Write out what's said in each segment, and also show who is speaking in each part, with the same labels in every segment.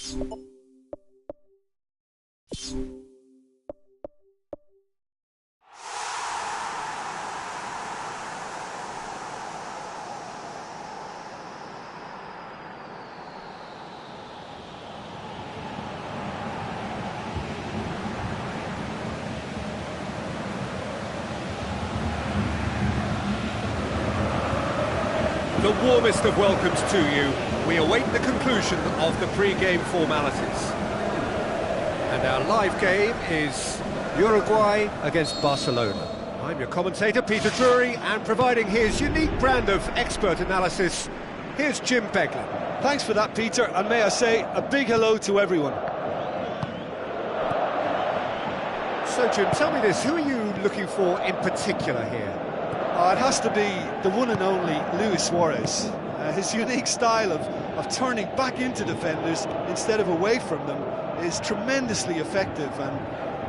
Speaker 1: The warmest of welcomes to you. We await the conclusion of the pre-game formalities. And our live game is Uruguay against Barcelona. I'm your commentator, Peter Drury, and providing his unique brand of expert analysis, here's Jim Beglin.
Speaker 2: Thanks for that, Peter, and may I say a big hello to everyone.
Speaker 1: So, Jim, tell me this, who are you looking for in particular here?
Speaker 2: It has to be the one and only Luis Suarez. His unique style of turning back into defenders instead of away from them is tremendously effective, and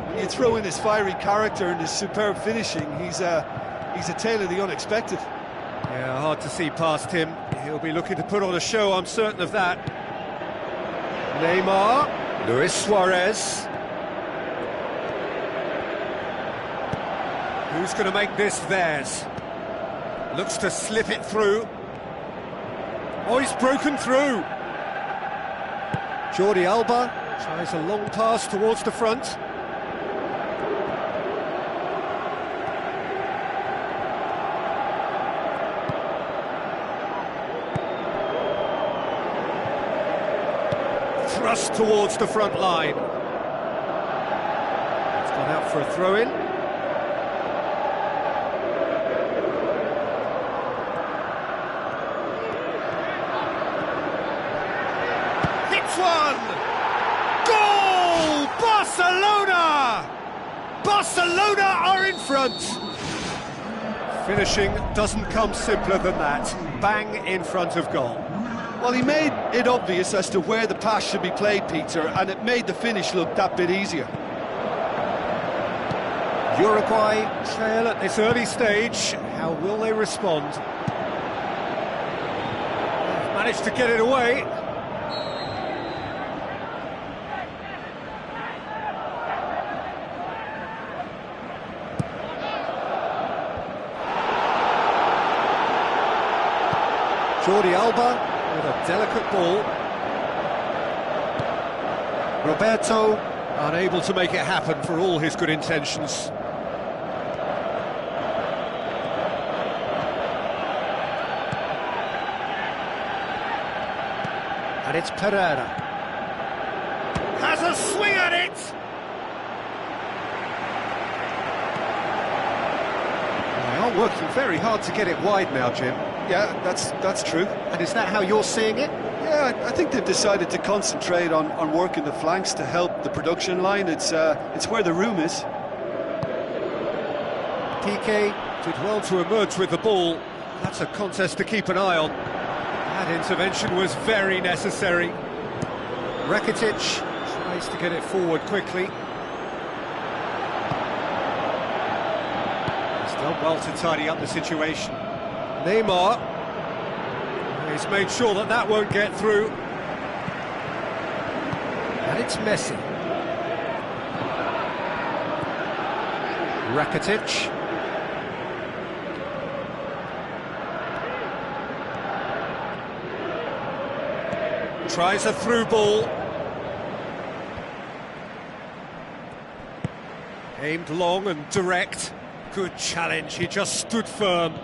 Speaker 2: when you throw in his fiery character and his superb finishing, he's a tale of the unexpected.
Speaker 1: Yeah, hard to see past him. He'll be looking to put on a show, I'm certain of that. Neymar, Luis Suarez. Who's going to make this theirs? Looks to slip it through. Oh, he's broken through. Jordi Alba tries a long pass towards the front. Thrust towards the front line. It's gone out for a throw-in. One! Goal! Barcelona! Barcelona are in front! Finishing doesn't come simpler than that. Bang in front of goal.
Speaker 2: Well, he made it obvious as to where the pass should be played, Peter, and it made the finish look that bit easier.
Speaker 1: Uruguay trail at this early stage. How will they respond? Managed to get it away. Jordi Alba with a delicate ball. Roberto unable to make it happen for all his good intentions. And it's Pereira. Has a swing at it! They are working very hard to get it wide now, Jim.
Speaker 2: Yeah, that's true.
Speaker 1: And is that how you're seeing it?
Speaker 2: Yeah, I think they've decided to concentrate on working the flanks to help the production line. It's where the room is.
Speaker 1: Piqué did well to emerge with the ball. That's a contest to keep an eye on. That intervention was very necessary. Rakitic tries to get it forward quickly. He's done well to tidy up the situation. Neymar, he's made sure that that won't get through. And it's Messi. Rakitic. Tries a through ball. Aimed long and direct. Good challenge, he just stood firm.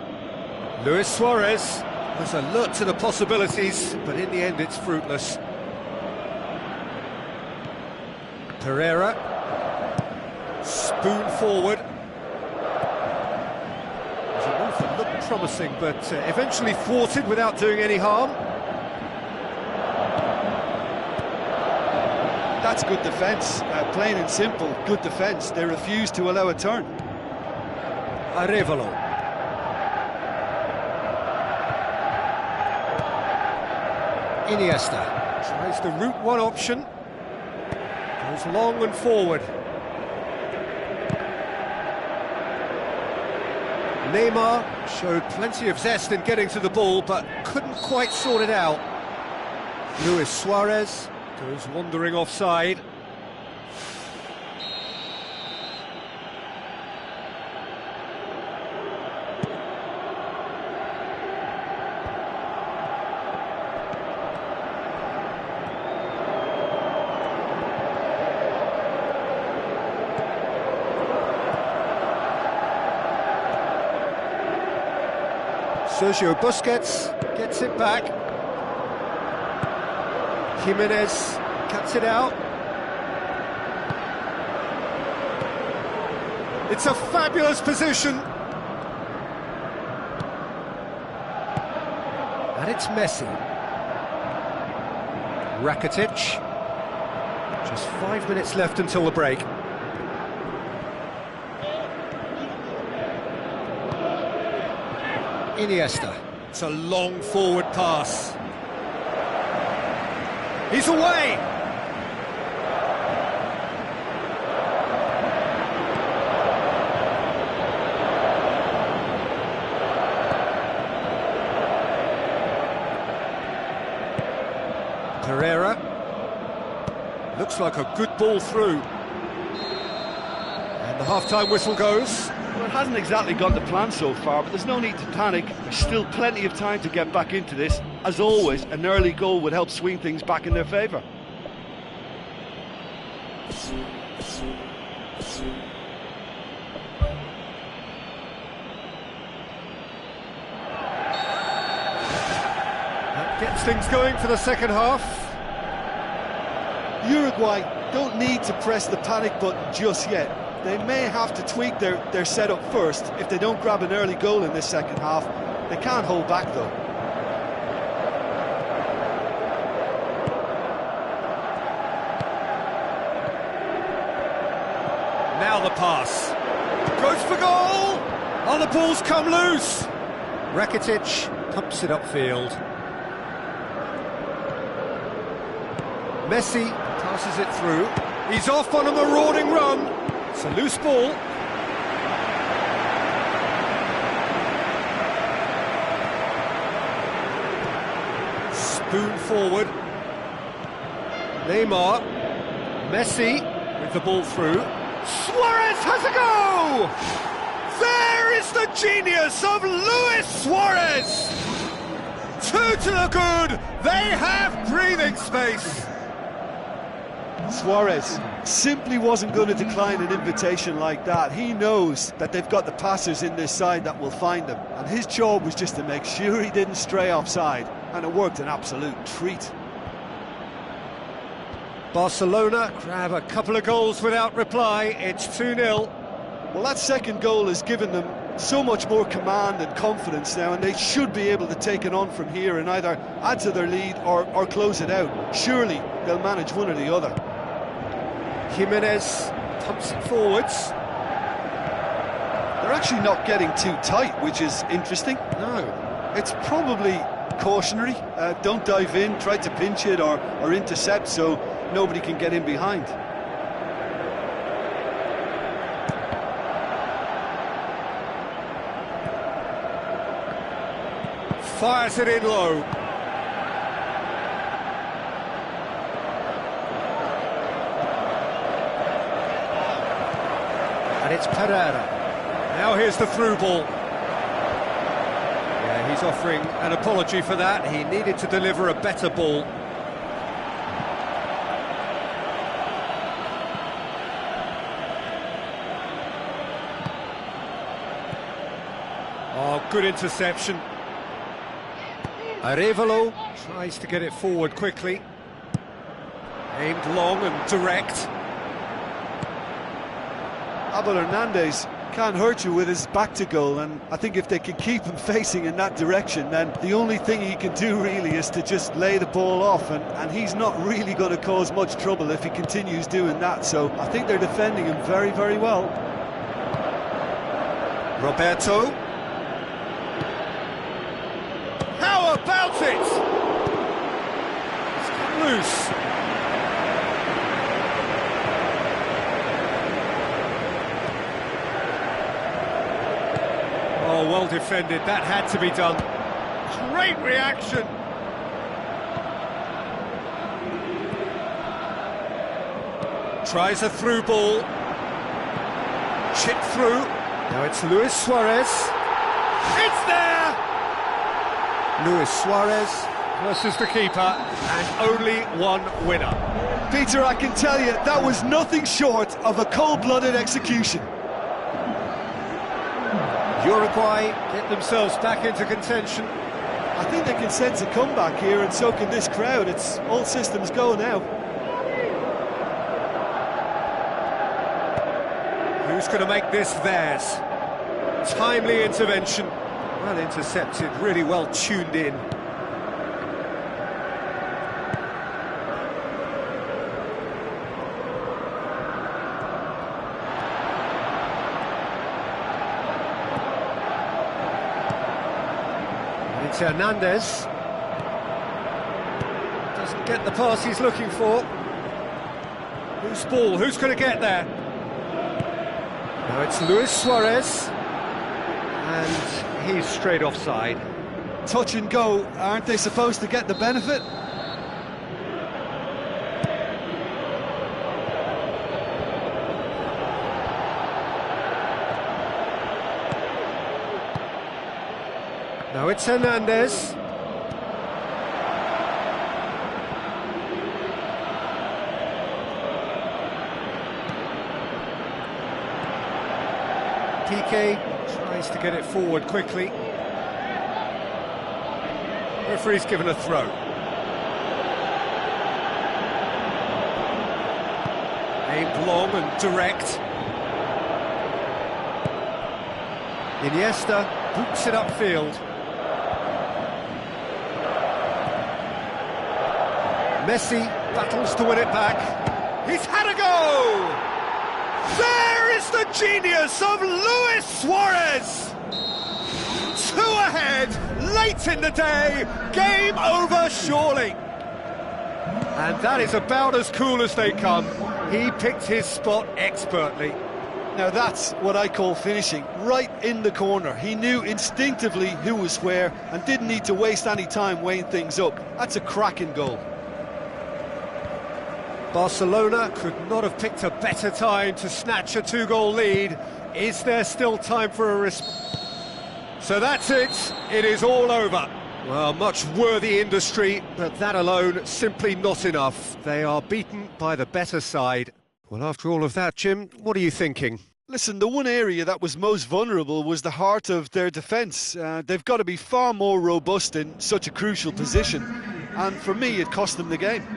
Speaker 1: Luis Suarez was alert to the possibilities, but in the end it's fruitless. Pereira, spoon forward. It was a move that looked promising, but eventually thwarted without doing any harm.
Speaker 2: That's good defence, plain and simple, good defence. They refuse to allow a turn.
Speaker 1: Arevalo. Iniesta tries the route one option. Goes long and forward. Neymar showed plenty of zest in getting to the ball, but couldn't quite sort it out. Luis Suarez Goes wandering offside. Sergio Busquets gets it back. Jimenez cuts it out. It's a fabulous position. And it's Messi. Rakitic. Just 5 minutes left until the break. Iniesta. It's a long forward pass. He's away! Pereira. Looks like a good ball through. And the half-time whistle goes.
Speaker 2: Well, it hasn't exactly gone to plan so far, but there's no need to panic. There's still plenty of time to get back into this. As always, an early goal would help swing things back in their favour.
Speaker 1: That gets things going for the second half.
Speaker 2: Uruguay don't need to press the panic button just yet. They may have to tweak their setup first if they don't grab an early goal in this second half. They can't hold back though.
Speaker 1: Now the pass. Goes for goal! Oh, the ball's come loose! Rakitic pumps it upfield. Messi passes it through. He's off on a marauding run. It's a loose ball. Spoon forward. Neymar. Messi with the ball through. Suarez has a go! There is the genius of Luis Suarez! Two to the good. They have breathing space.
Speaker 2: Suarez simply wasn't going to decline an invitation like that. He knows that they've got the passers in this side that will find him, and his job was just to make sure he didn't stray offside, and it worked an absolute treat.
Speaker 1: Barcelona grab a couple of goals without reply. It's 2-0.
Speaker 2: Well, that second goal has given them so much more command and confidence now, and they should be able to take it on from here and either add to their lead or close it out. Surely they'll manage one or the other.
Speaker 1: Jimenez pumps it forwards.
Speaker 2: They're actually not getting too tight, which is interesting.
Speaker 1: No.
Speaker 2: It's probably cautionary. Don't dive in, try to pinch it or intercept so nobody can get in behind.
Speaker 1: Fires it in low. And it's Pereira. Now here's the through ball. Yeah, he's offering an apology for that. He needed to deliver a better ball. Oh, good interception. Arevalo tries to get it forward quickly. Aimed long and direct.
Speaker 2: Abel Hernandez can't hurt you with his back to goal, and I think if they can keep him facing in that direction, then the only thing he can do really is to just lay the ball off, and he's not really going to cause much trouble if he continues doing that, so I think they're defending him very, very well.
Speaker 1: Roberto. How about it? It's come loose. Oh, well defended. That had to be done. Great reaction. Tries a through ball. Chip through. Now it's Luis Suarez. It's there! Luis Suarez versus the keeper, and only one winner.
Speaker 2: Peter, I can tell you, that was nothing short of a cold-blooded execution.
Speaker 1: Uruguay get themselves back into contention.
Speaker 2: I think they can sense a comeback here, and so can this crowd. It's all systems go now.
Speaker 1: Who's going to make this theirs? Timely intervention. Well intercepted, really well tuned in. It's Hernandez. Doesn't get the pass he's looking for. Who's ball? Who's going to get there? Now it's Luis Suarez. And he's straight offside.
Speaker 2: Touch and go, aren't they supposed to get the benefit?
Speaker 1: Now it's Hernandez. Piqué tries to get it forward quickly. Referee's given a throw. Aimed long and direct. Iniesta boots it upfield. Messi battles to win it back. He's had a go! There is the genius of Luis Suarez! 2 ahead, late in the day, game over surely. And that is about as cool as they come. He picked his spot expertly.
Speaker 2: Now that's what I call finishing, right in the corner. He knew instinctively who was where and didn't need to waste any time weighing things up. That's a cracking goal.
Speaker 1: Barcelona could not have picked a better time to snatch a 2-goal lead. Is there still time for a response? So that's it. It is all over. Well, much worthy industry, but that alone simply not enough. They are beaten by the better side. Well, after all of that, Jim, what are you thinking?
Speaker 2: Listen, the one area that was most vulnerable was the heart of their defence. They've got to be far more robust in such a crucial position. And for me, it cost them the game.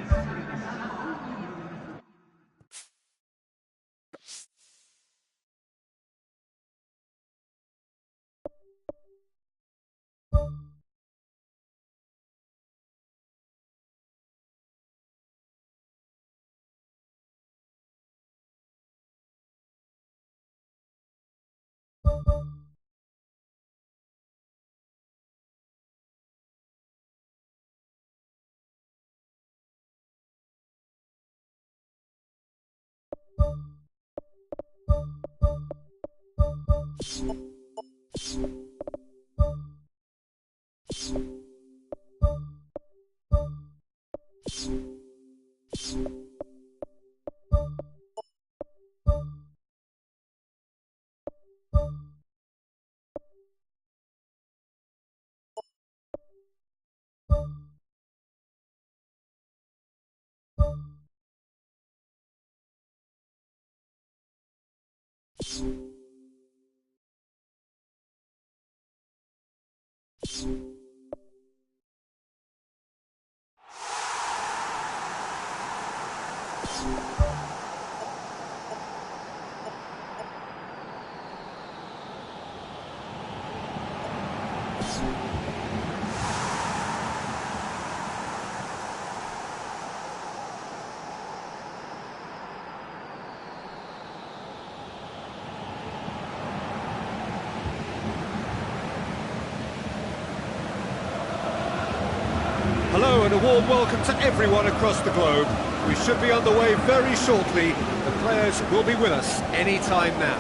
Speaker 1: Hello and a warm welcome to everyone across the globe. We should be underway very shortly. The players will be with us any time now.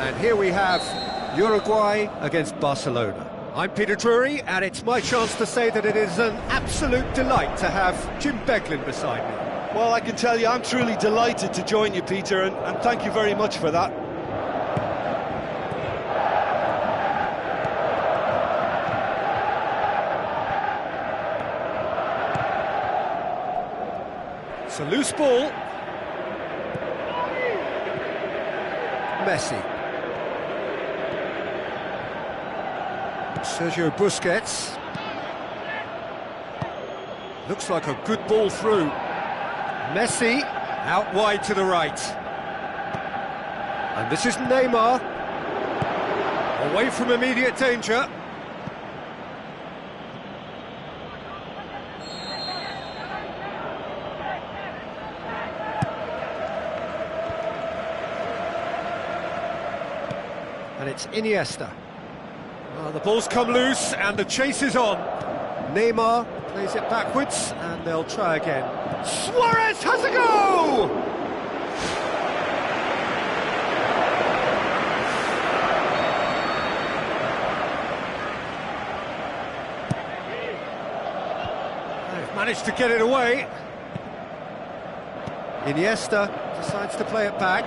Speaker 1: And here we have Uruguay against Barcelona. I'm Peter Drury, and it's my chance to say that it is an absolute delight to have Jim Beglin beside me.
Speaker 2: Well, I can tell you, I'm truly delighted to join you, Peter, and thank you very much for that.
Speaker 1: It's a loose ball. Messi. Sergio Busquets. Looks like a good ball through. Messi, out wide to the right. And this is Neymar. Away from immediate danger. And it's Iniesta. Oh, the ball's come loose and the chase is on. Neymar plays it backwards and they'll try again. Suarez has a go! They've managed to get it away. Iniesta decides to play it back.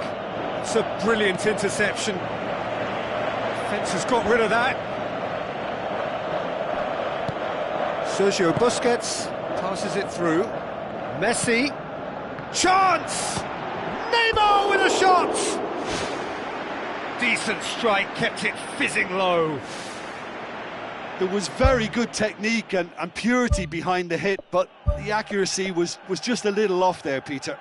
Speaker 1: It's a brilliant interception. Defence has got rid of that. Sergio Busquets passes it through. Messi. Chance! Neymar with a shot! Decent strike, kept it fizzing low.
Speaker 2: There was very good technique and purity behind the hit, but the accuracy was just a little off there, Peter.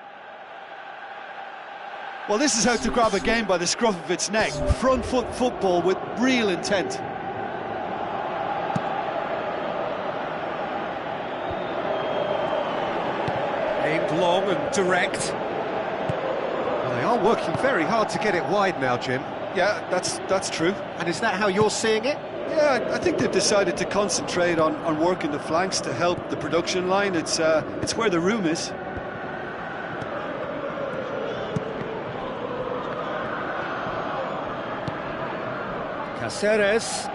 Speaker 2: Well, this is how to grab a game by the scruff of its neck. Front foot football with real intent.
Speaker 1: Aimed long and direct. Well, they are working very hard to get it wide now, Jim.
Speaker 2: Yeah, that's true.
Speaker 1: And is that how you're seeing it?
Speaker 2: Yeah, I think they've decided to concentrate on working the flanks to help the production line. It's where the room is.
Speaker 1: Cáceres.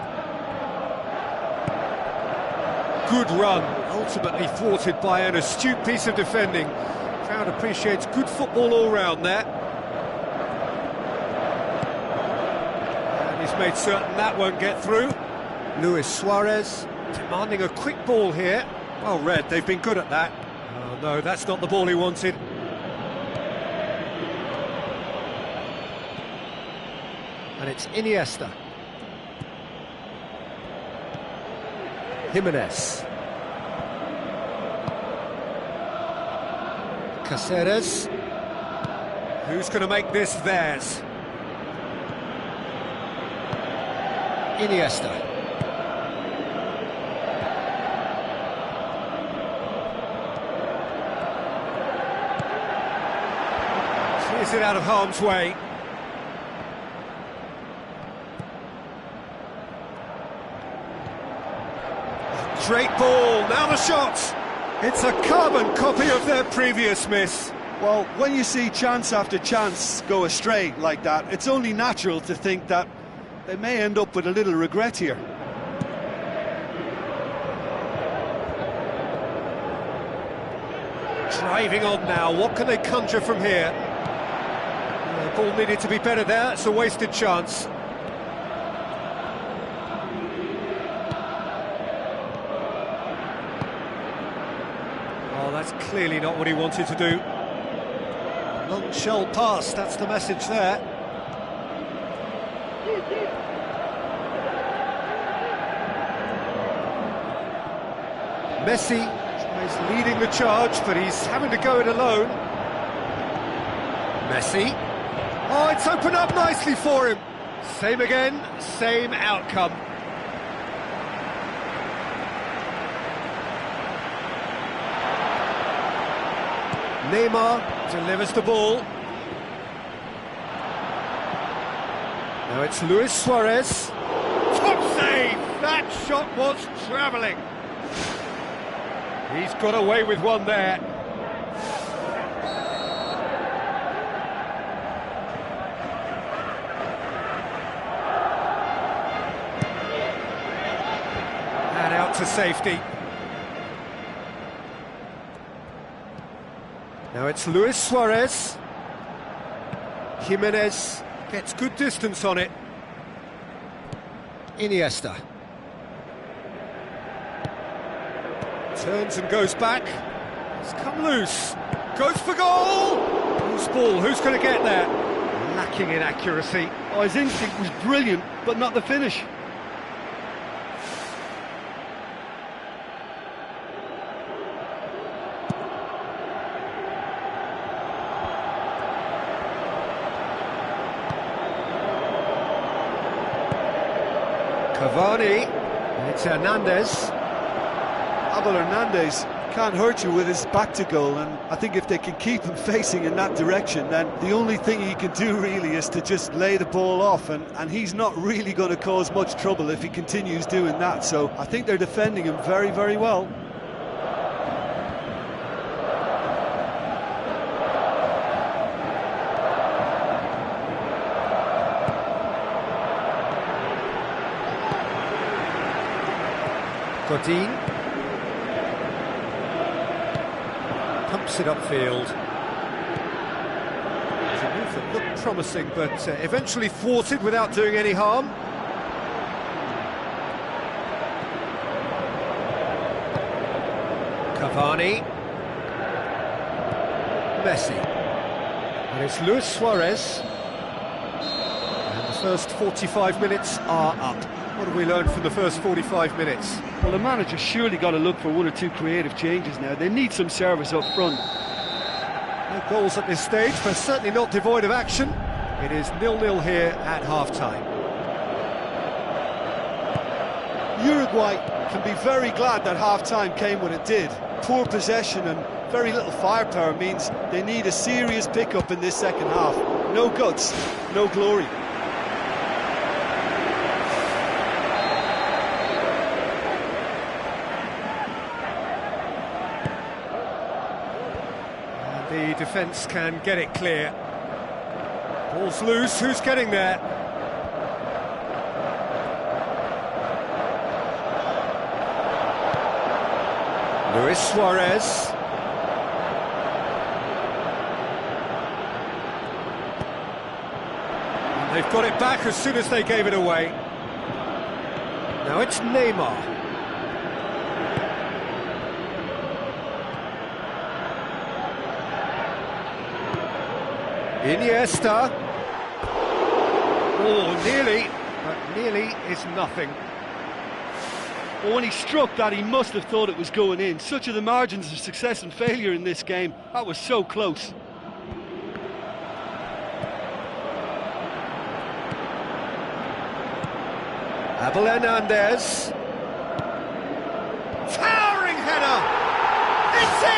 Speaker 1: Good run, ultimately thwarted by an astute piece of defending. Crowd appreciates good football all round there. And he's made certain that won't get through. Luis Suarez demanding a quick ball here. Well read, they've been good at that. Oh no, that's not the ball he wanted. And it's Iniesta. Jimenez. Cáceres. Who's going to make this theirs? Iniesta. Clears it out of harm's way. Great ball, now the shot! It's a carbon copy of their previous miss.
Speaker 2: Well, when you see chance after chance go astray like that, it's only natural to think that they may end up with a little regret here.
Speaker 1: Driving on now, what can they conjure from here? The ball needed to be better there, it's a wasted chance. That's clearly not what he wanted to do. Long shell pass, that's the message there. Messi tries leading the charge, but he's having to go it alone. Messi. Oh, it's opened up nicely for him. Same again, same outcome. Neymar delivers the ball. Now it's Luis Suarez. Top save! That shot was travelling. He's got away with one there. And out to safety. Now it's Luis Suarez. Jimenez gets good distance on it. Iniesta. Turns and goes back. It's come loose. Goes for goal! Who's ball? Who's going to get there? Lacking in accuracy.
Speaker 2: Oh, his instinct was brilliant, but not the finish.
Speaker 1: Cavani. It's Hernandez.
Speaker 2: Abel Hernandez can't hurt you with his back to goal, and I think if they can keep him facing in that direction, then the only thing he can do really is to just lay the ball off, and he's not really going to cause much trouble if he continues doing that. So I think they're defending him very, very well.
Speaker 1: Godin pumps it upfield. It's a move that looked promising, but eventually thwarted without doing any harm. Cavani. Messi. And it's Luis Suarez. And the first 45 minutes are up. What have we learned from the first 45 minutes?
Speaker 2: Well, the manager's surely got to look for one or two creative changes now. They need some service up front.
Speaker 1: No goals at this stage, but certainly not devoid of action. It is 0-0 here at half-time.
Speaker 2: Uruguay can be very glad that half-time came when it did. Poor possession and very little firepower means they need a serious pick-up in this second half. No guts, no glory.
Speaker 1: The defence can get it clear. Ball's loose, who's getting there? Luis Suarez. And they've got it back as soon as they gave it away. Now it's Neymar. Iniesta. Oh, nearly, but nearly is nothing.
Speaker 2: Well, when he struck that, he must have thought it was going in. Such are the margins of success and failure in this game. That was so close.
Speaker 1: Abel Hernandez. Towering header! It's in!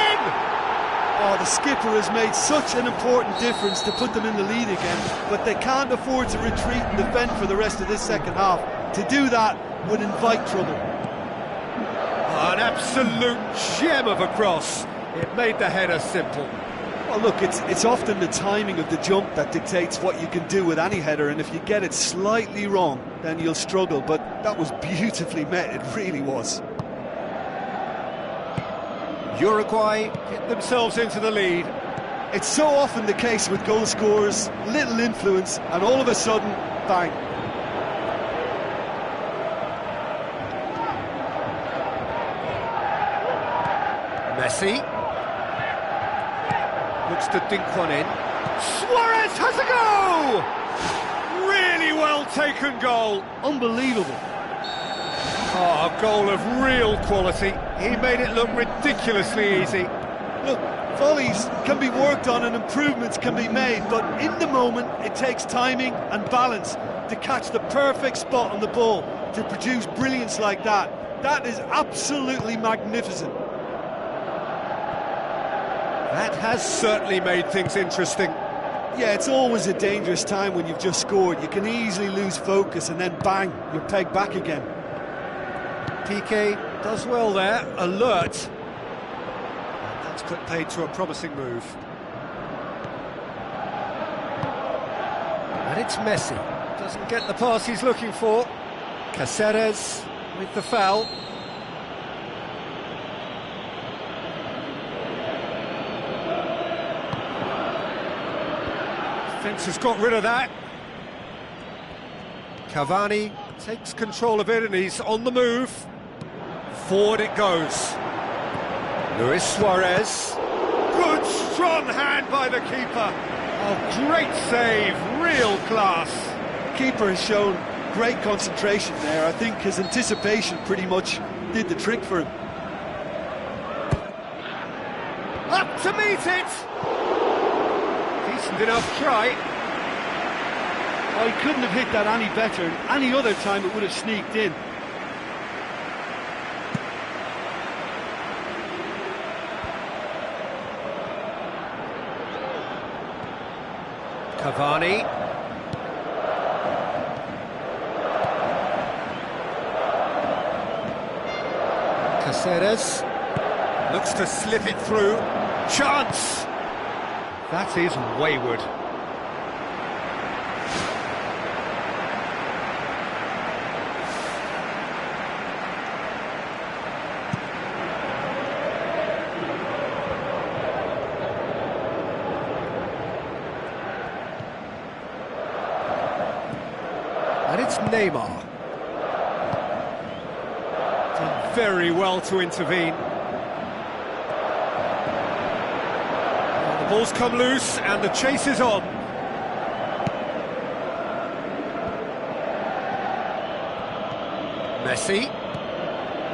Speaker 2: Oh, the skipper has made such an important difference to put them in the lead again, but they can't afford to retreat and defend for the rest of this second half. To do that would invite trouble.
Speaker 1: An absolute gem of a cross. It made the header simple.
Speaker 2: Well, look, it's often the timing of the jump that dictates what you can do with any header, and if you get it slightly wrong, then you'll struggle, but that was beautifully met, it really was.
Speaker 1: Uruguay get themselves into the lead.
Speaker 2: It's so often the case with goal scorers, little influence, and all of a sudden, bang.
Speaker 1: Messi. Looks to dink one in. Suarez has a go! Really well taken goal.
Speaker 2: Unbelievable.
Speaker 1: Oh, a goal of real quality. He made it look ridiculously easy.
Speaker 2: Look, volleys can be worked on and improvements can be made, but in the moment it takes timing and balance to catch the perfect spot on the ball to produce brilliance like that. That is absolutely magnificent.
Speaker 1: That has certainly made things interesting.
Speaker 2: Yeah, it's always a dangerous time when you've just scored. You can easily lose focus and then bang, you're pegged back again.
Speaker 1: PK does well there, alert. And that's put paid to a promising move. And it's Messi. Doesn't get the pass he's looking for. Cáceres with the foul. Defence has got rid of that. Cavani takes control of it and he's on the move. Forward it goes. Luis Suarez. Good strong hand by the keeper. Oh, great save, real class.
Speaker 2: Keeper has shown great concentration there. I think his anticipation pretty much did the trick for him.
Speaker 1: Up to meet it! Decent enough try.
Speaker 2: Oh, he couldn't have hit that any better. Any other time it would have sneaked in.
Speaker 1: Cavani. Caceres looks to slip it through. Chance! That is wayward. And it's Neymar. Done very well to intervene. Well, the ball's come loose and the chase is on. Messi.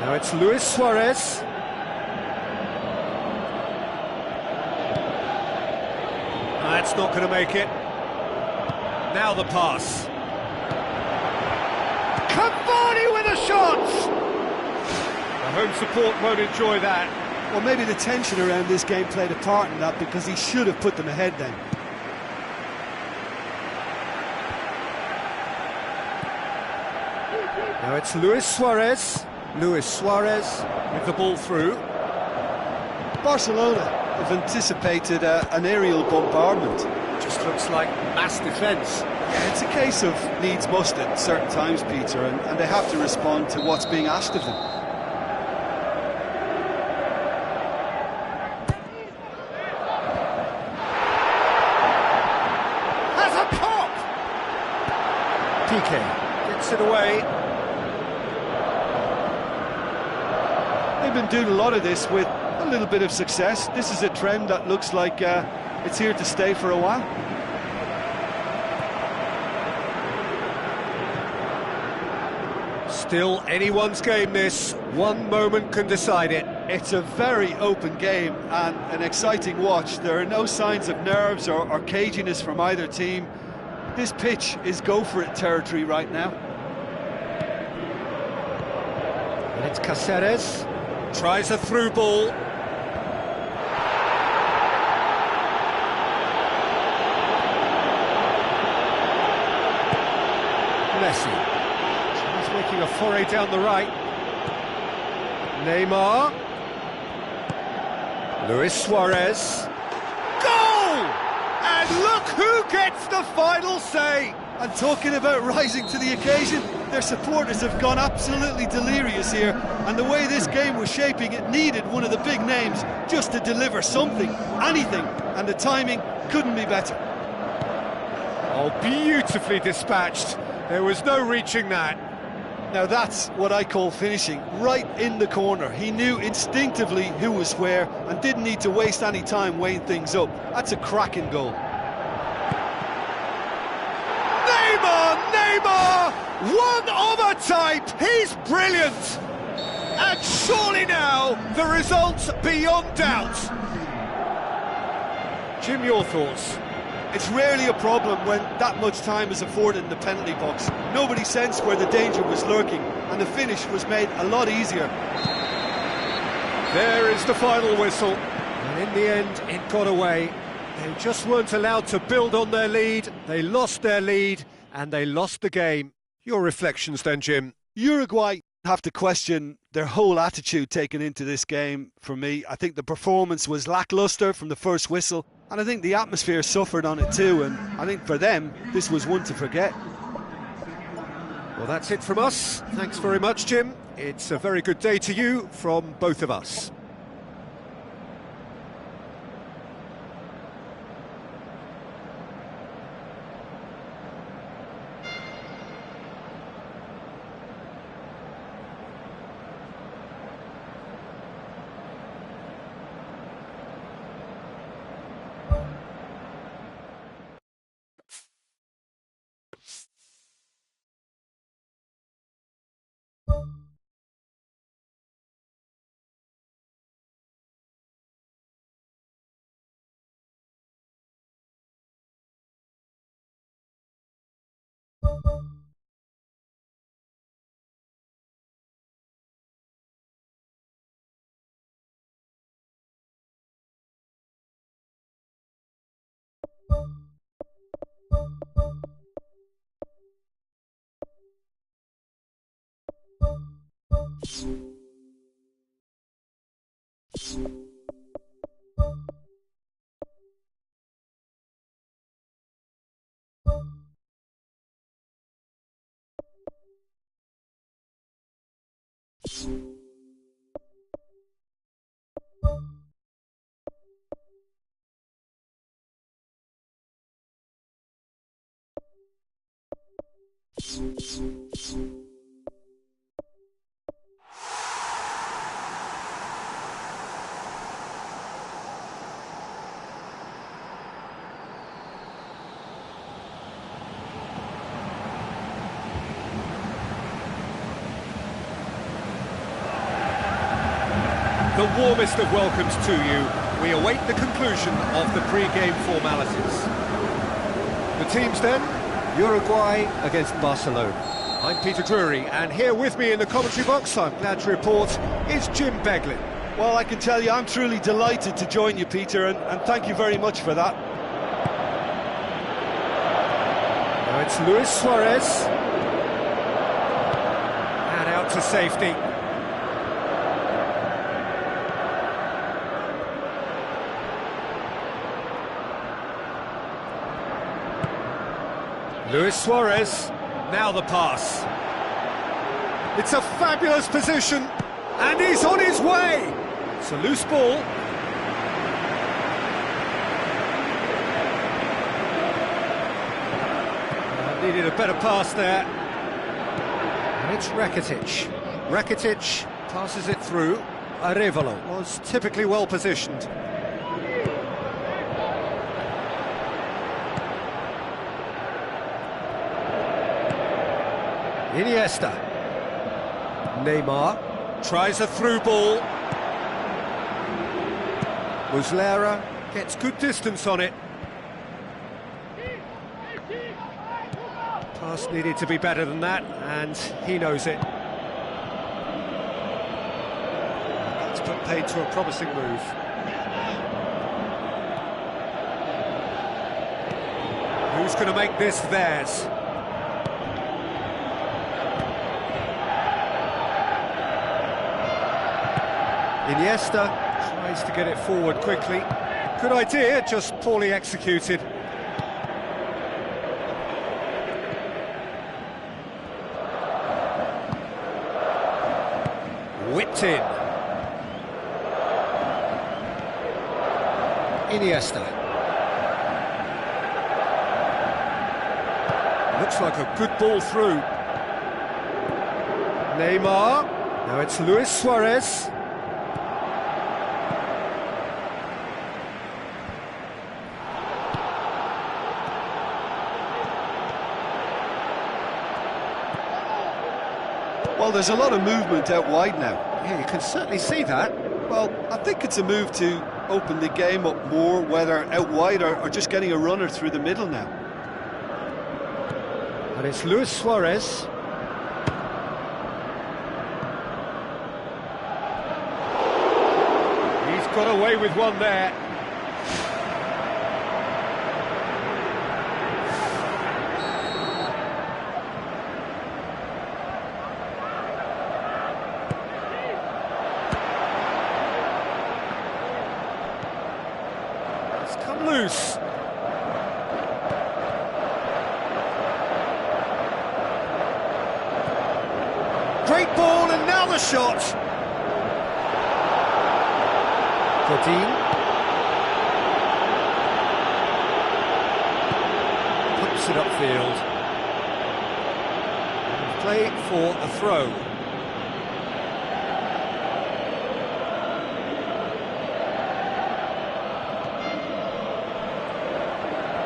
Speaker 1: Now it's Luis Suarez. That's not going to make it. Now the pass. Cavani with a shot! The home support won't enjoy that.
Speaker 2: Well, maybe the tension around this game played a part in that, because he should have put them ahead then.
Speaker 1: Now it's Luis Suarez. Luis Suarez with the ball through.
Speaker 2: Barcelona have anticipated an aerial bombardment.
Speaker 1: Just looks like mass defence.
Speaker 2: Yeah, it's a case of needs must at certain times, Peter, and they have to respond to what's being asked of them.
Speaker 1: Has a pop! PK gets it away.
Speaker 2: They've been doing a lot of this with a little bit of success. This is a trend that looks like it's here to stay for a while.
Speaker 1: Still anyone's game, this. One moment can decide it.
Speaker 2: It's a very open game and an exciting watch. There are no signs of nerves or caginess from either team. This pitch is go-for-it territory right now.
Speaker 1: And it's Caceres. Tries a through ball. Messi. He's making a foray down the right. Neymar. Luis Suarez. Goal! And look who gets the final say!
Speaker 2: And talking about rising to the occasion, their supporters have gone absolutely delirious here, and the way this game was shaping, it needed one of the big names just to deliver something, anything, and the timing couldn't be better.
Speaker 1: Oh, beautifully dispatched. There was no reaching that.
Speaker 2: Now that's what I call finishing, right in the corner. He knew instinctively who was where and didn't need to waste any time weighing things up. That's a cracking goal.
Speaker 1: Neymar! One of a type! He's brilliant! And surely now, the result's beyond doubt. Jim, your thoughts?
Speaker 2: It's rarely a problem when that much time is afforded in the penalty box. Nobody sensed where the danger was lurking, and the finish was made a lot easier.
Speaker 1: There is the final whistle, and in the end, it got away. They just weren't allowed to build on their lead, they lost their lead, and they lost the game. Your reflections then, Jim?
Speaker 2: Uruguay have to question their whole attitude taken into this game for me. I think the performance was lacklustre from the first whistle, and I think the atmosphere suffered on it too, and I think for them, this was one to forget.
Speaker 1: Well, that's it from us. Thanks very much, Jim. It's a very good day to you from both of us. The warmest of welcomes to you. We await the conclusion of the pre-game formalities. The teams then, Uruguay against Barcelona. I'm Peter Drury, and here with me in the commentary box, I'm glad to report, is Jim Beglin.
Speaker 2: Well, I can tell you I'm truly delighted to join you, Peter, and thank you very much for that.
Speaker 1: Now it's Luis Suarez. And out to safety. Luis Suarez, now the pass. It's a fabulous position, and he's on his way. It's a loose ball. Needed a better pass there. And it's Rakitic. Rakitic passes it through. Arevalo was typically well positioned. Iniesta. Neymar tries a through ball. Muslera gets good distance on it. Pass needed to be better than that, and he knows it. That's put paid to a promising move. Who's going to make this theirs? Iniesta tries to get it forward quickly. Good idea, just poorly executed. Whipped in. Iniesta. Looks like a good ball through. Neymar. Now it's Luis Suarez.
Speaker 2: Well, there's a lot of movement out wide now.
Speaker 1: Yeah, you can certainly see that.
Speaker 2: Well, I think it's a move to open the game up more, whether out wide or just getting a runner through the middle now.
Speaker 1: And it's Luis Suarez. He's got away with one there. Come loose. Great ball, and now the shot. Godin puts it upfield. And play for a throw.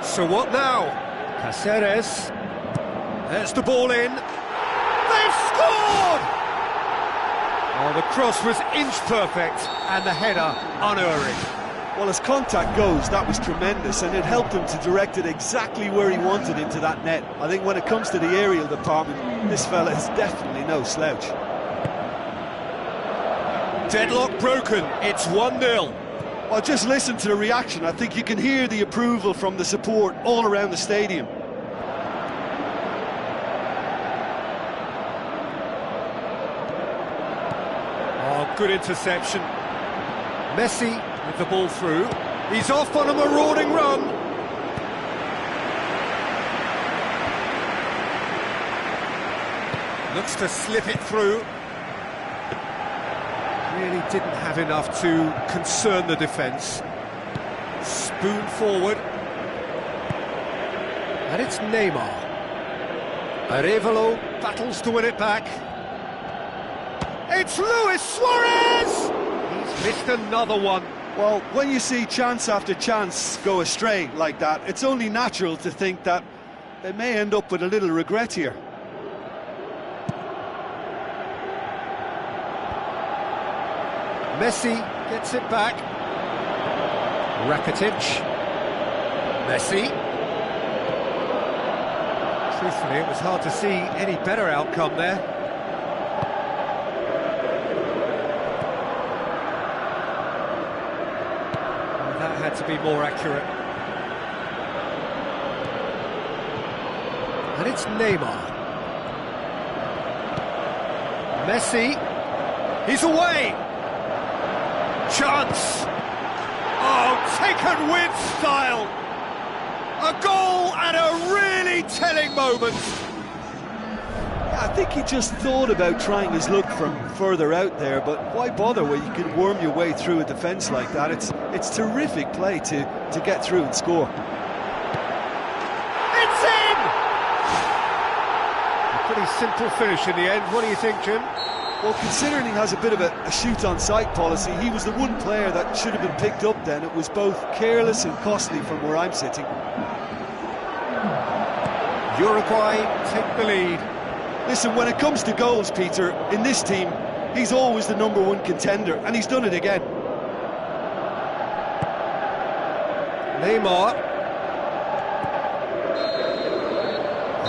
Speaker 1: So what now? Cáceres. There's the ball in. They've scored! Oh, the cross was inch perfect and the header unerring.
Speaker 2: Well, as contact goes, that was tremendous, and it helped him to direct it exactly where he wanted into that net. I think when it comes to the aerial department, this fella is definitely no slouch.
Speaker 1: Deadlock broken, it's 1-0.
Speaker 2: Well, just listen to the reaction. I think you can hear the approval from the support all around the stadium.
Speaker 1: Oh, good interception. Messi with the ball through. He's off on a marauding run. Looks to slip it through. Really didn't have enough to concern the defence. Spoon forward. And it's Neymar. Arevalo battles to win it back. It's Luis Suarez! He's missed another one.
Speaker 2: Well, when you see chance after chance go astray like that, it's only natural to think that they may end up with a little regret here.
Speaker 1: Messi gets it back. Rakitic. Messi. Truthfully, it was hard to see any better outcome there. And that had to be more accurate. And it's Neymar. Messi. He's away. Chance! Oh, taken with style! A goal at a really telling moment!
Speaker 2: I think he just thought about trying his luck from further out there, but why bother when you can worm your way through a defence like that? It's terrific play to get through and score.
Speaker 1: It's in! A pretty simple finish in the end. What do you think, Jim?
Speaker 2: Well, considering he has a bit of a shoot-on-sight policy, he was the one player that should have been picked up then. It was both careless and costly from where I'm sitting.
Speaker 1: Uruguay take the lead.
Speaker 2: Listen, when it comes to goals, Peter, in this team, he's always the #1 contender, and he's done it again.
Speaker 1: Neymar.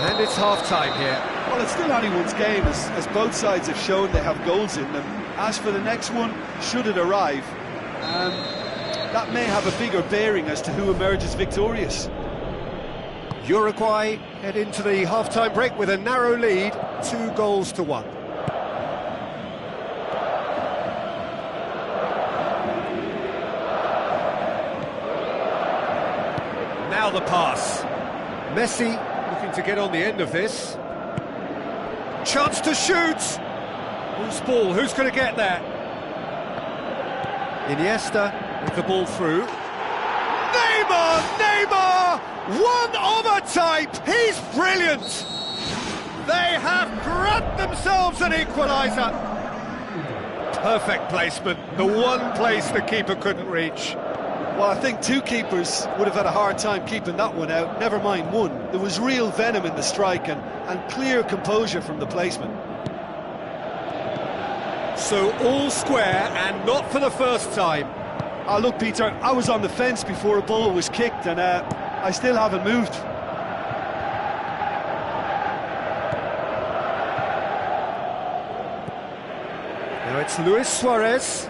Speaker 1: And it's half-time here.
Speaker 2: Well, it's still anyone's game, as both sides have shown they have goals in them. As for the next one, should it arrive, that may have a bigger bearing as to who emerges victorious.
Speaker 1: Uruguay head into the half-time break with a narrow lead, 2-1. Now the pass. Messi looking to get on the end of this. Chance to shoot! Loose ball, who's going to get there? Iniesta with the ball through. Neymar! Neymar! One of a type! He's brilliant! They have grabbed themselves an equaliser. Perfect placement, the one place the keeper couldn't reach.
Speaker 2: Well, I think two keepers would have had a hard time keeping that one out, never mind one. There was real venom in the strike and clear composure from the placement.
Speaker 1: So all square, and not for the first time.
Speaker 2: Look, Peter, I was on the fence before a ball was kicked, and I still haven't moved.
Speaker 1: Now it's Luis Suarez.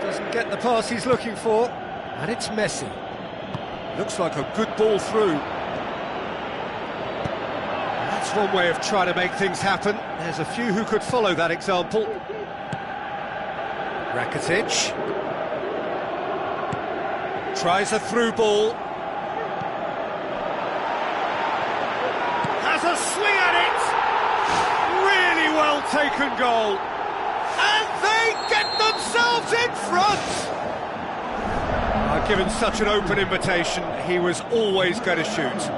Speaker 1: Doesn't get the pass he's looking for. And it's Messi. Looks like a good ball through. That's one way of trying to make things happen. There's a few who could follow that example. Rakitic. Tries a through ball. Has a swing at it. Really well taken goal. And they get themselves in front. Given such an open invitation, he was always going to shoot.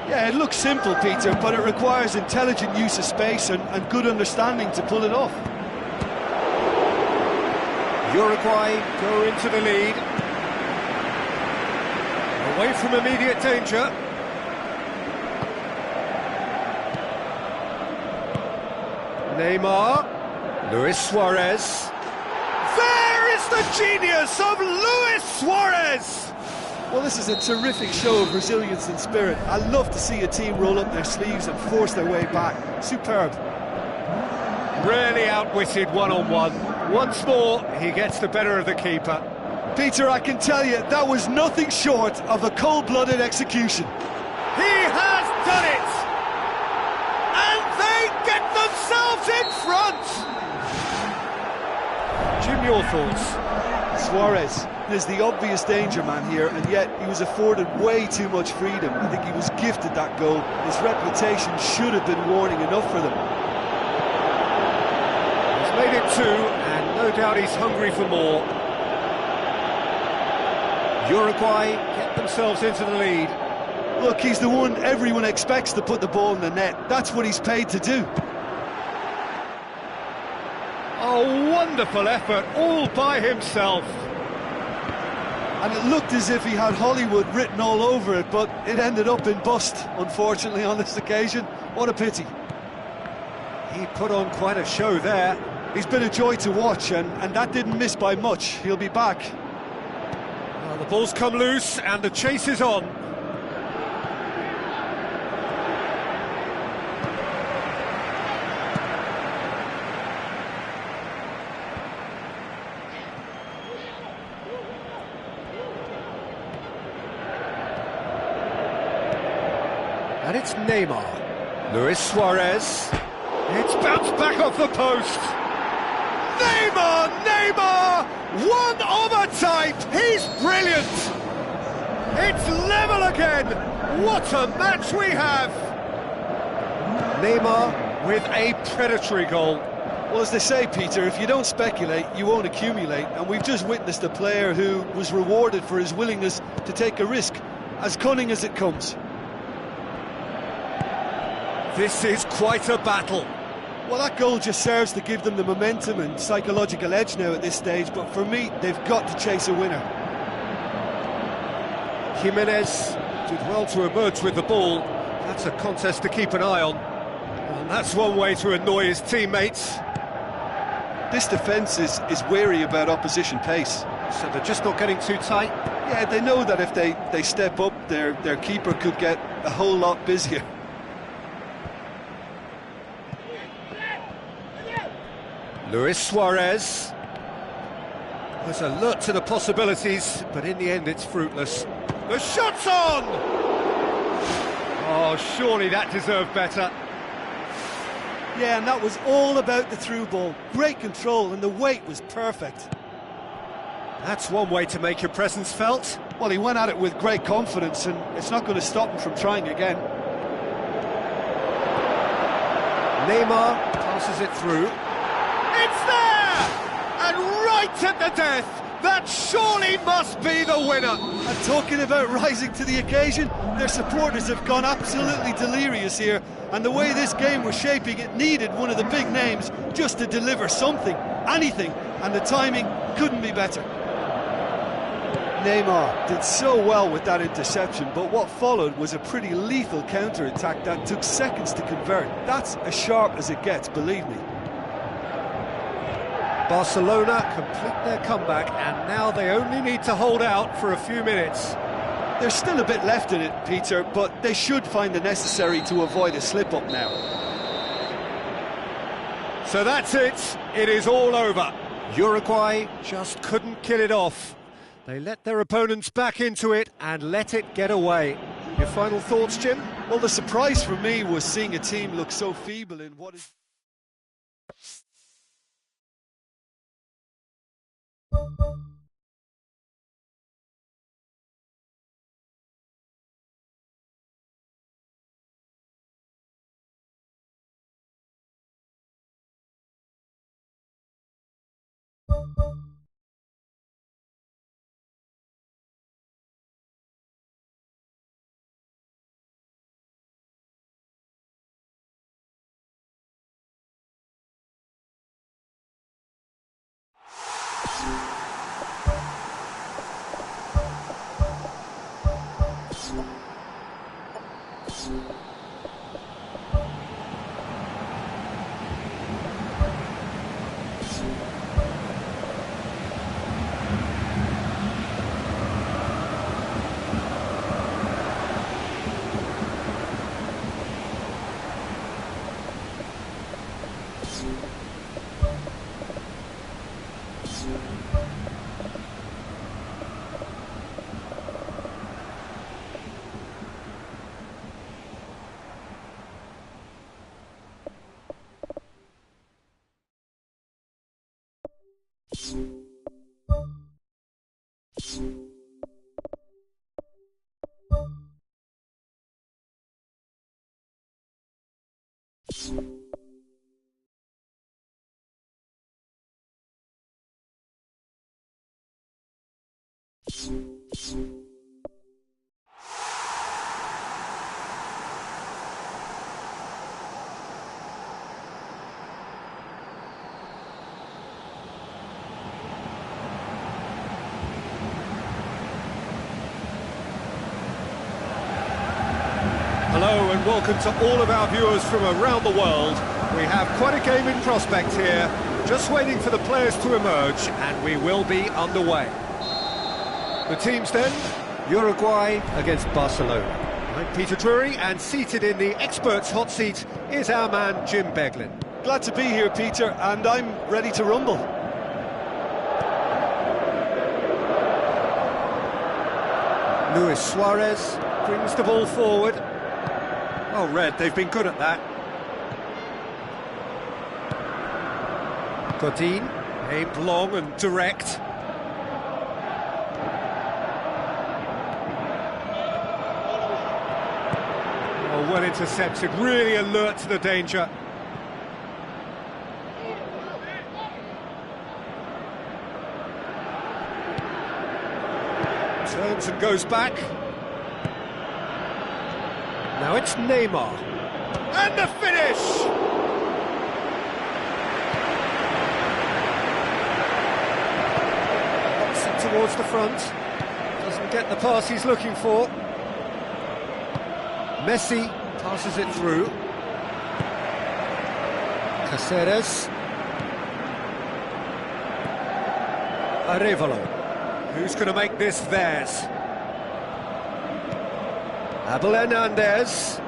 Speaker 2: Yeah, it looks simple, Peter, but it requires intelligent use of space and good understanding to pull it off.
Speaker 1: Uruguay go into the lead. Away from immediate danger. Neymar. Luis Suarez. There is the genius of Luis Suarez!
Speaker 2: Well, this is a terrific show of resilience and spirit. I love to see a team roll up their sleeves and force their way back. Superb.
Speaker 1: Really outwitted one-on-one. Once more, he gets the better of the keeper.
Speaker 2: Peter, I can tell you, that was nothing short of a cold-blooded execution.
Speaker 1: He has done it! And they get themselves in front! Jim, your thoughts?
Speaker 2: Suarez is the obvious danger man here, and yet he was afforded way too much freedom. I think he was gifted that goal. His reputation should have been warning enough for them.
Speaker 1: He's made it 2, and no doubt he's hungry for more. Uruguay get themselves into the lead.
Speaker 2: Look, he's the one everyone expects to put the ball in the net. That's what he's paid to do.
Speaker 1: A wonderful effort, all by himself.
Speaker 2: And it looked as if he had Hollywood written all over it, but it ended up in bust, unfortunately, on this occasion. What a pity.
Speaker 1: He put on quite a show there.
Speaker 2: He's been a joy to watch, and that didn't miss by much. He'll be back.
Speaker 1: Well, the ball's come loose, and the chase is on. And it's Neymar. Luis Suarez. It's bounced back off the post. Neymar! Neymar! One of a type! He's brilliant! It's level again! What a match we have! Neymar with a predatory goal.
Speaker 2: Well, as they say, Peter, if you don't speculate, you won't accumulate. And we've just witnessed a player who was rewarded for his willingness to take a risk, as cunning as it comes.
Speaker 1: This is quite a battle.
Speaker 2: Well, that goal just serves to give them the momentum and psychological edge now at this stage, but for me, they've got to chase a winner.
Speaker 1: Jimenez did well to emerge with the ball. That's a contest to keep an eye on. And that's one way to annoy his teammates.
Speaker 2: This defence is wary about opposition pace.
Speaker 1: So they're just not getting too tight?
Speaker 2: Yeah, they know that if they step up, their keeper could get a whole lot busier.
Speaker 1: Luis Suarez was alert to the possibilities, but in the end it's fruitless. The shot's on! Oh, surely that deserved better.
Speaker 2: Yeah, and that was all about the through ball. Great control, and the weight was perfect.
Speaker 1: That's one way to make your presence felt.
Speaker 2: Well, he went at it with great confidence, and it's not going to stop him from trying again.
Speaker 1: Neymar passes it through. It's there! And right at the death! That surely must be the winner!
Speaker 2: And talking about rising to the occasion, their supporters have gone absolutely delirious here, and the way this game was shaping, it needed one of the big names just to deliver something, anything, and the timing couldn't be better. Neymar did so well with that interception, but what followed was a pretty lethal counter-attack that took seconds to convert. That's as sharp as it gets, believe me.
Speaker 1: Barcelona complete their comeback, and now they only need to hold out for a few minutes.
Speaker 2: There's still a bit left in it, Peter, but they should find the necessary to avoid a slip-up now.
Speaker 1: So that's it. It is all over. Uruguay just couldn't kill it off. They let their opponents back into it and let it get away. Your final thoughts, Jim?
Speaker 2: Well, the surprise for me was seeing a team look so feeble in what is...
Speaker 1: Hello and welcome to all of our viewers from around the world. We have quite a game in prospect here, just waiting for the players to emerge, and we will be underway. The teams then, Uruguay against Barcelona. I'm Peter Drury, and seated in the experts' hot seat is our man Jim Beglin.
Speaker 2: Glad to be here, Peter, and I'm ready to rumble.
Speaker 1: Luis Suarez brings the ball forward. Well read, they've been good at that. Godin, aimed long and direct. Oh, well intercepted, really alert to the danger. Turns and goes back. Now it's Neymar. And the finish! Pops it towards the front. Doesn't get the pass he's looking for. Messi passes it through. Caceres. Arevalo. Who's going to make this theirs? Abel Hernandez.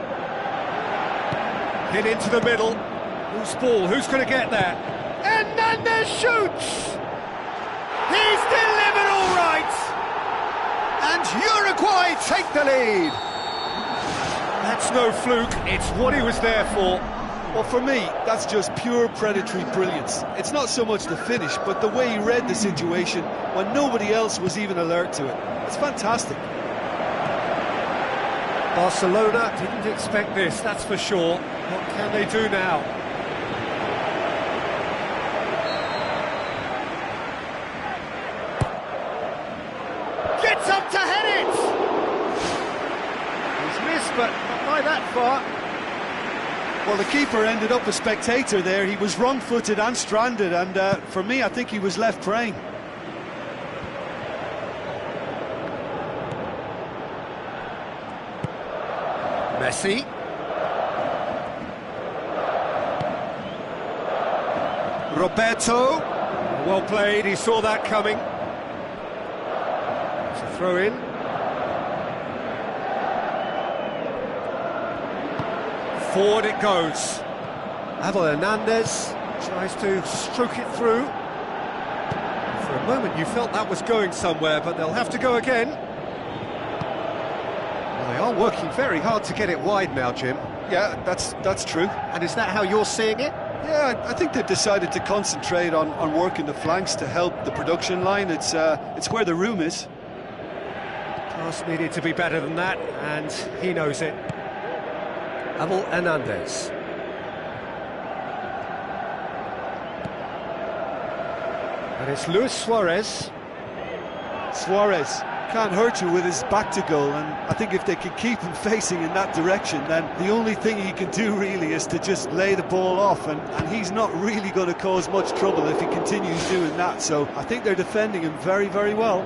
Speaker 1: Hit into the middle. Who's ball? Who's going to get there? Hernandez shoots! He's delivered all right! And Uruguay take the lead! That's no fluke, it's what he was there for.
Speaker 2: Well, for me, that's just pure predatory brilliance. It's not so much the finish, but the way he read the situation when nobody else was even alert to it. It's fantastic.
Speaker 1: Barcelona didn't expect this, that's for sure. What can they do now? Gets up to head it! He's missed, but not by that far.
Speaker 2: Well, the keeper ended up a spectator there. He was wrong-footed and stranded, and for me, I think he was left praying.
Speaker 1: Messi. Roberto. Well played, he saw that coming. It's a throw in. Forward it goes. Abel Hernandez tries to stroke it through. For a moment you felt that was going somewhere, but they'll have to go again. Well, they are working very hard to get it wide now, Jim.
Speaker 2: Yeah, that's true.
Speaker 1: And is that how you're seeing it?
Speaker 2: Yeah, I think they've decided to concentrate on working the flanks to help the production line. It's where the room is.
Speaker 1: Pass needed to be better than that, and he knows it. Abel Hernandez. And it's Luis Suarez.
Speaker 2: Suarez can't hurt you with his back to goal, and I think if they can keep him facing in that direction, then the only thing he can do really is to just lay the ball off, and he's not really going to cause much trouble if he continues doing that. So I think they're defending him very, very well.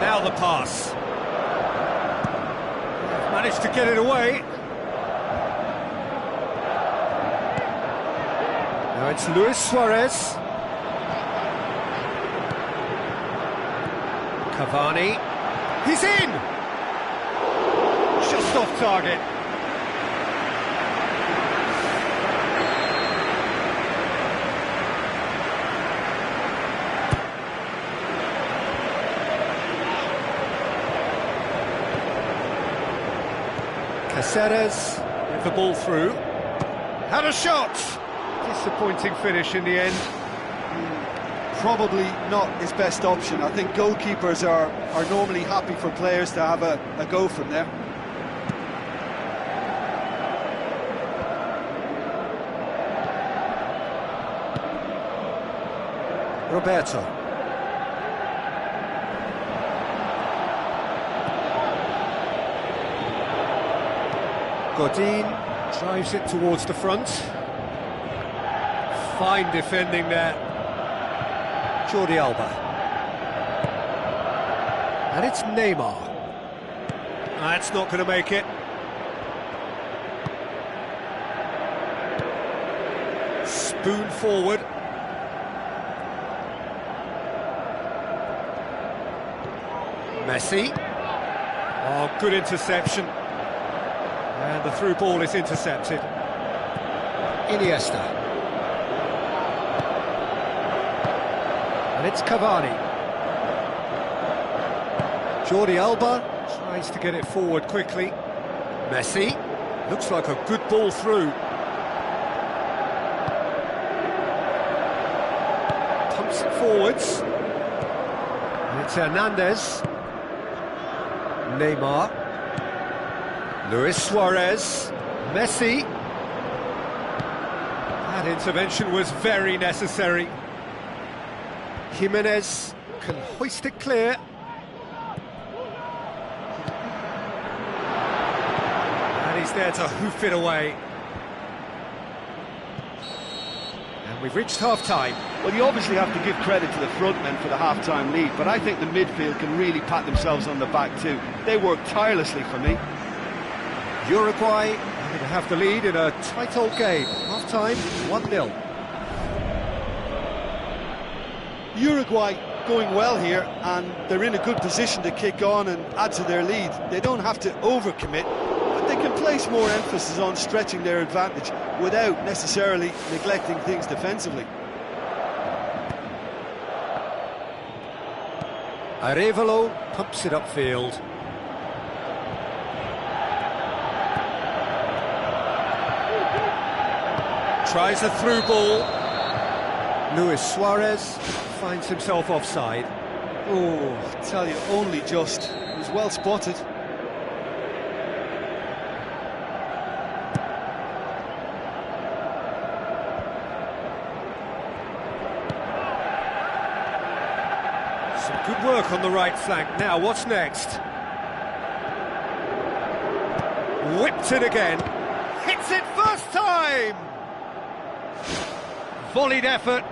Speaker 1: Now the pass. Managed to get it away. Now it's Luis Suarez. Cavani. He's in! Just off target. Caceres with the ball through. Had a shot! Disappointing finish in the end.
Speaker 2: Probably not his best option. I think goalkeepers are normally happy for players to have a go from there.
Speaker 1: Roberto. Godin drives it towards the front. Fine defending there. Jordi Alba. And it's Neymar. That's not going to make it. Spoon forward. Messi. Oh, good interception. And the through ball is intercepted. Iniesta. And it's Cavani. Jordi Alba tries to get it forward quickly. Messi. Looks like a good ball through. Pumps it forwards. And it's Hernandez. Neymar. Luis Suarez. Messi. That intervention was very necessary. Jimenez can hoist it clear. And he's there to hoof it away. And we've reached half-time.
Speaker 2: Well, you obviously have to give credit to the front men for the half-time lead, but I think the midfield can really pat themselves on the back too. They work tirelessly for me.
Speaker 1: Uruguay are going to have the lead in a tight old game. Half-time, 1-0.
Speaker 2: Uruguay going well here, and they're in a good position to kick on and add to their lead. They don't have to overcommit, but they can place more emphasis on stretching their advantage without necessarily neglecting things defensively.
Speaker 1: Arevalo pumps it upfield. Tries a through ball. Luis Suarez finds himself offside.
Speaker 2: Oh, I tell you, only just. It was well spotted.
Speaker 1: Some good work on the right flank. Now, what's next? Whipped it again. Hits it first time! Volleyed effort.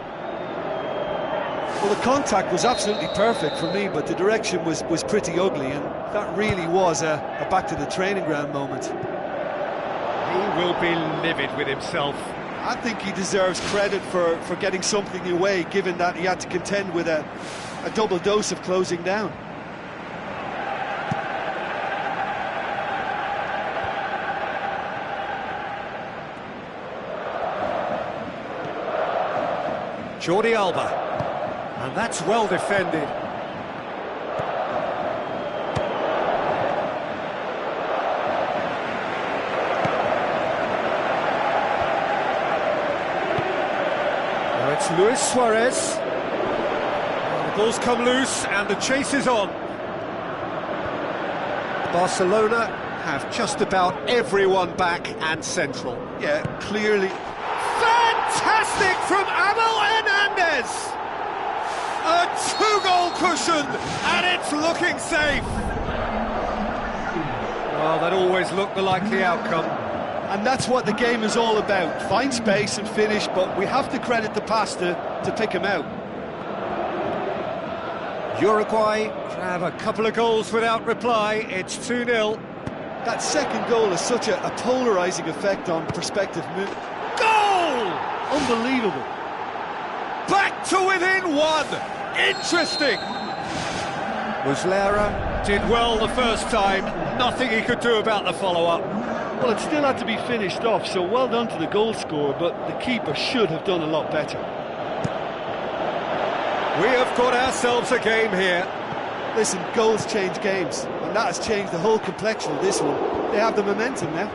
Speaker 2: Well, the contact was absolutely perfect for me, but the direction was pretty ugly, and that really was a back-to-the-training ground moment.
Speaker 1: He will be livid with himself.
Speaker 2: I think he deserves credit for getting something away, given that he had to contend with a double dose of closing down.
Speaker 1: Jordi Alba. And that's well defended. Now it's Luis Suarez. The ball's come loose and the chase is on. Barcelona have just about everyone back and central.
Speaker 2: Yeah, clearly.
Speaker 1: Fantastic from Abel Hernandez! A two-goal cushion, and it's looking safe. Well, that always looked the likely outcome.
Speaker 2: And that's what the game is all about. Find space and finish, but we have to credit the pass to pick him out.
Speaker 1: Uruguay grab a couple of goals without reply. It's 2-0.
Speaker 2: That second goal has such a polarising effect on prospective move.
Speaker 1: Goal!
Speaker 2: Unbelievable.
Speaker 1: Back to within one. Interesting. Muslera did well the first time. Nothing he could do about the follow-up.
Speaker 2: Well, it still had to be finished off, so well done to the goal scorer, but the keeper should have done a lot better.
Speaker 1: We have got ourselves a game here.
Speaker 2: Listen, goals change games, and and that has changed the whole complexion of this one. They have the momentum now.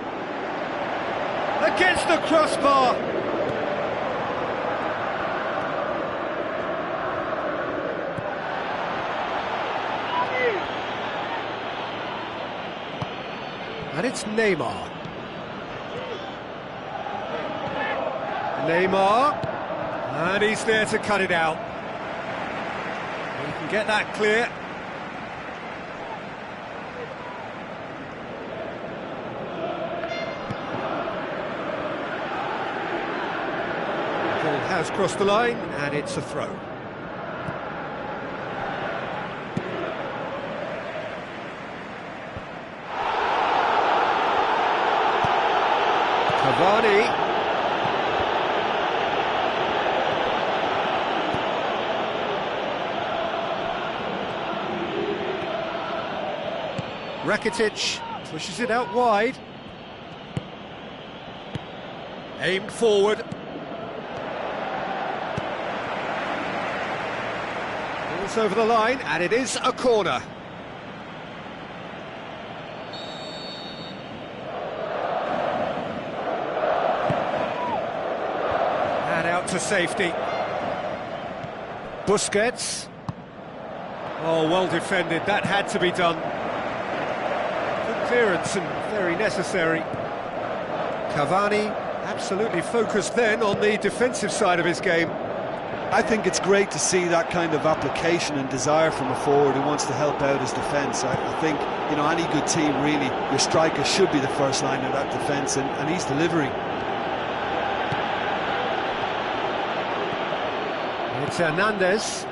Speaker 1: Against the crossbar! And it's Neymar. Neymar, and he's there to cut it out. He can get that clear. The ball has crossed the line, and it's a throw. Cavani. Rakitic pushes it out wide. Aimed forward. Ball's over the line, and it is a corner. And out to safety. Busquets. Oh, well defended. That had to be done. Clearance and very necessary. Cavani absolutely focused then on the defensive side of his game.
Speaker 2: I think it's great to see that kind of application and desire from a forward who wants to help out his defence. I think, you know, any good team really, your striker should be the first line of that defence, and he's delivering.
Speaker 1: It's Hernandez.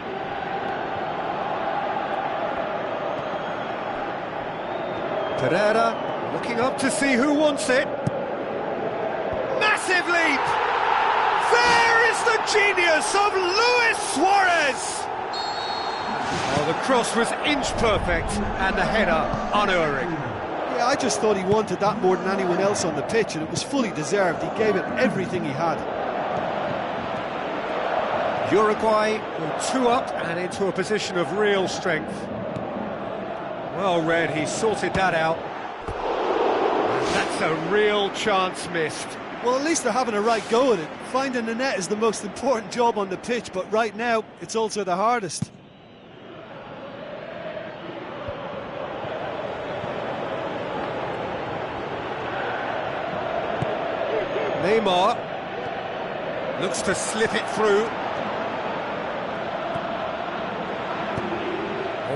Speaker 1: Pereira looking up to see who wants it. Massive leap! There is the genius of Luis Suarez! Oh, the cross was inch perfect and the header unerring.
Speaker 2: Yeah, I just thought he wanted that more than anyone else on the pitch, and it was fully deserved. He gave it everything he had.
Speaker 1: Uruguay go 2 up and into a position of real strength. Well read, he sorted that out. And that's a real chance missed.
Speaker 2: Well, at least they're having a right go at it. Finding the net is the most important job on the pitch, but right now, it's also the hardest.
Speaker 1: Neymar looks to slip it through.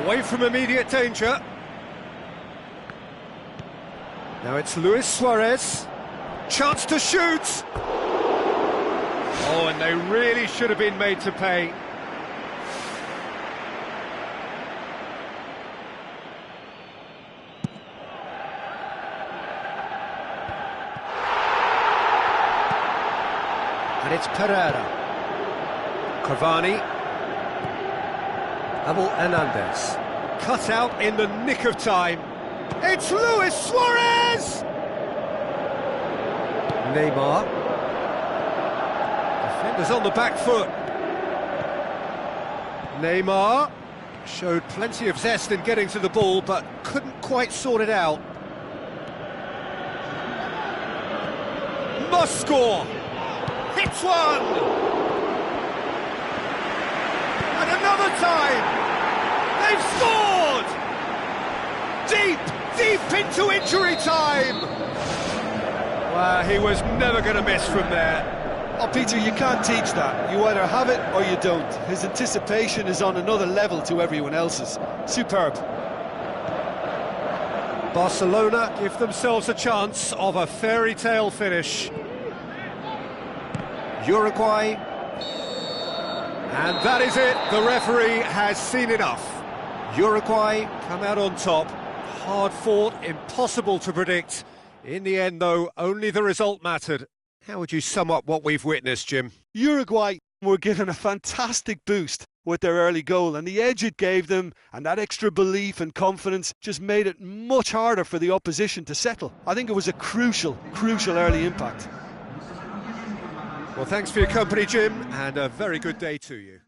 Speaker 1: Away from immediate danger. Now it's Luis Suarez. Chance to shoot! Oh, and they really should have been made to pay. And it's Pereira. Cavani. Abel Hernandez. Cut out in the nick of time. It's Luis Suarez! Neymar. Defenders on the back foot. Neymar showed plenty of zest in getting to the ball, but couldn't quite sort it out. Must score! Hits one! And another time! They've scored! Deep into injury time! Well, he was never going to miss from there.
Speaker 2: Oh, Peter, you can't teach that. You either have it or you don't. His anticipation is on another level to everyone else's. Superb.
Speaker 1: Barcelona give themselves a chance of a fairy tale finish. Uruguay. And that is it. The referee has seen enough. Uruguay come out on top. Hard fought, impossible to predict. In the end, though, only the result mattered. How would you sum up what we've witnessed, Jim?
Speaker 2: Uruguay were given a fantastic boost with their early goal, and the edge it gave them and that extra belief and confidence just made it much harder for the opposition to settle. I think it was a crucial early impact.
Speaker 1: Well, thanks for your company, Jim, and a very good day to you.